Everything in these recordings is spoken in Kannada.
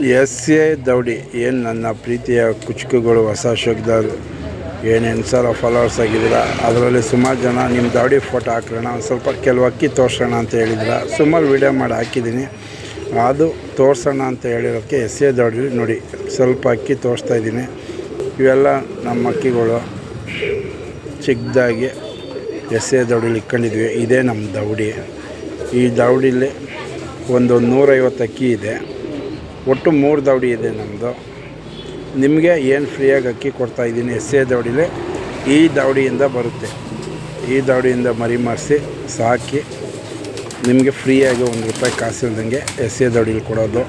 ಎಸ್ ಎ ದೌಡಿ ಏನು ನನ್ನ ಪ್ರೀತಿಯ ಕುಚುಕುಗಳು ಹೊಸ ಶೋಕ್ದಾರ್ ಏನೇನು ಸಲ ಫಾಲೋವರ್ಸ್ ಆಗಿದ್ದೀರ. ಅದರಲ್ಲಿ ಸುಮಾರು ಜನ ನಿಮ್ಮ ದೌಡಿ ಫೋಟೋ ಹಾಕೋಣ, ಒಂದು ಸ್ವಲ್ಪ ಕೆಲವು ಅಕ್ಕಿ ತೋರಿಸೋಣ ಅಂತ ಹೇಳಿದ್ರೆ ಸುಮಾರು ವೀಡಿಯೋ ಮಾಡಿ ಹಾಕಿದ್ದೀನಿ. ಅದು ತೋರಿಸೋಣ ಅಂತ ಹೇಳಿರೋದಕ್ಕೆ ಎಸ್ ಎ ದೌಡಿ ನೋಡಿ ಸ್ವಲ್ಪ ಅಕ್ಕಿ ತೋರಿಸ್ತಾ ಇದ್ದೀನಿ. ಇವೆಲ್ಲ ನಮ್ಮ ಅಕ್ಕಿಗಳು ಚಿಕ್ಕದಾಗಿ ಎಸ್ ಎ ದೌಡಿಲಿ ಇಟ್ಕೊಂಡಿದ್ವಿ. ಇದೇ ನಮ್ಮ ದೌಡಿ. ಈ ದೌಡಿಲಿ ಒಂದು 150 ಅಕ್ಕಿ ಇದೆ. ಒಟ್ಟು 3 ದೌಡಿ ಇದೆ ನಮ್ಮದು. ನಿಮಗೆ ಏನು ಫ್ರೀಯಾಗಿ ಅಕ್ಕಿ ಕೊಡ್ತಾಯಿದ್ದೀನಿ ಎಸ್ ಎ ದೌಡಿಲಿ. ಈ ದೌಡಿಯಿಂದ ಬರುತ್ತೆ. ಈ ದೌಡಿಯಿಂದ ಮರಿ ಮಾಡಿಸಿ ಸಾಕಿ ನಿಮಗೆ ಫ್ರೀಯಾಗಿ ₹1 ಕಾಸಿಲ್ದಂಗೆ ಎಸ್ ಎ ದೌಡಿಲಿ ಕೊಡೋದು.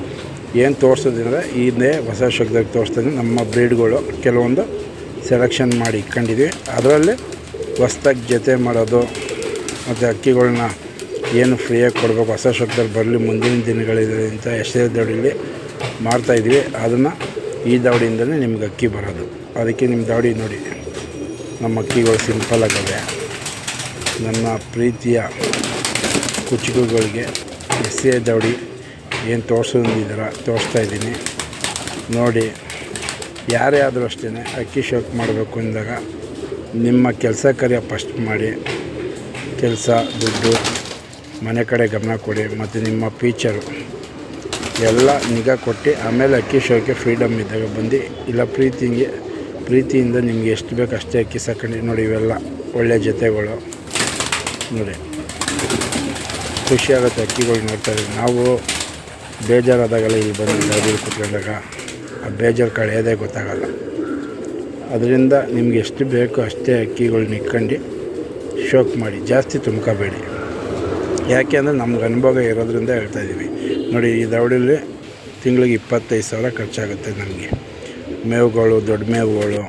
ಏನು ತೋರಿಸೋದಂದರೆ ಇದೇ ಹೊಸ ಶೋಕ್ದಾಗ ತೋರಿಸ್ತೀನಿ. ನಮ್ಮ ಬ್ರೀಡ್ಗಳು ಕೆಲವೊಂದು ಸೆಲೆಕ್ಷನ್ ಮಾಡಿ ಇಟ್ಕೊಂಡಿದ್ವಿ. ಅದರಲ್ಲಿ ಹೊಸ್ದಾಗಿ ಜೊತೆ ಮಾಡೋದು ಮತ್ತು ಅಕ್ಕಿಗಳನ್ನ ಏನು ಫ್ರೀಯಾಗಿ ಕೊಡಬೇಕು, ಹೊಸ ಶೋಕ್ದಲ್ಲಿ ಬರಲಿ ಮುಂದಿನ ದಿನಗಳಿದೆ ಅಂತ ಎಸ್ ಎ ದೌಡಿಲಿ ಮಾಡ್ತಾಯಿದ್ವಿ. ಅದನ್ನು ಈ ದೌಡಿಯಿಂದಲೇ ನಿಮ್ಗೆ ಅಕ್ಕಿ ಬರೋದು. ಅದಕ್ಕೆ ನಿಮ್ಮ ದೌಡಿ ನೋಡಿ, ನಮ್ಮ ಅಕ್ಕಿಗಳು ಸಿಂಪಲಾಗವೆ. ನನ್ನ ಪ್ರೀತಿಯ ಕುಚುಕುಗಳಿಗೆ ಎಸ್ ಎ ದೌಡಿ ಏನು ತೋರಿಸೋದಿದ್ದೀರ ತೋರಿಸ್ತಾಯಿದ್ದೀನಿ ನೋಡಿ. ಯಾರೇ ಆದರೂ ಅಷ್ಟೇ ಅಕ್ಕಿ ಶೋಕ್ ಮಾಡಬೇಕು ಅಂದಾಗ ನಿಮ್ಮ ಕೆಲಸ ಕಾರ್ಯ ಫಸ್ಟ್ ಮಾಡಿ, ಕೆಲಸ ದುಡ್ಡು ಮನೆ ಕಡೆ ಗಮನ ಕೊಡಿ ಮತ್ತು ನಿಮ್ಮ ಫೀಚರು ಎಲ್ಲ ನಿಗಾ ಕೊಟ್ಟು ಆಮೇಲೆ ಅಕ್ಕಿ ಶೋಕ್ಕೆ ಫ್ರೀಡಮ್ ಇದ್ದಾಗ ಬಂದು. ಇಲ್ಲ ಪ್ರೀತಿಯಿಂದ ನಿಮಗೆ ಎಷ್ಟು ಬೇಕು ಅಷ್ಟೇ ಅಕ್ಕಿ ಸಾಕೊಂಡು ನೋಡಿ. ಇವೆಲ್ಲ ಒಳ್ಳೆಯ ಜೊತೆಗಳು ನೋಡಿ, ಖುಷಿಯಾಗುತ್ತೆ ಅಕ್ಕಿಗಳು ನೋಡ್ತಾರೆ. ನಾವು ಬೇಜಾರಾದಾಗೆಲ್ಲ ಇಲ್ಲಿ ಬಂದು ದೌಡಿಲಿ ಕುತ್ಕೊಂಡಾಗ ಆ ಬೇಜಾರು ಕಳೆಯೋದೇ ಗೊತ್ತಾಗಲ್ಲ. ಅದರಿಂದ ನಿಮ್ಗೆ ಎಷ್ಟು ಬೇಕೋ ಅಷ್ಟೇ ಅಕ್ಕಿಗಳನ್ನ ಇಟ್ಕೊಂಡು ಶೋಕ್ ಮಾಡಿ, ಜಾಸ್ತಿ ತುಂಬ್ಕೋಬೇಡಿ. ಯಾಕೆ ಅಂದರೆ ನಮ್ಗೆ ಅನುಭವ ಇರೋದ್ರಿಂದ ಹೇಳ್ತಾಯಿದ್ದೀವಿ ನೋಡಿ. ಈ ದೌಡಿಲಿ ತಿಂಗಳಿಗೆ 25,000 ಖರ್ಚಾಗುತ್ತೆ ನಮಗೆ. ಮೇವುಗಳು, ದೊಡ್ಡ ಮೇವುಗಳು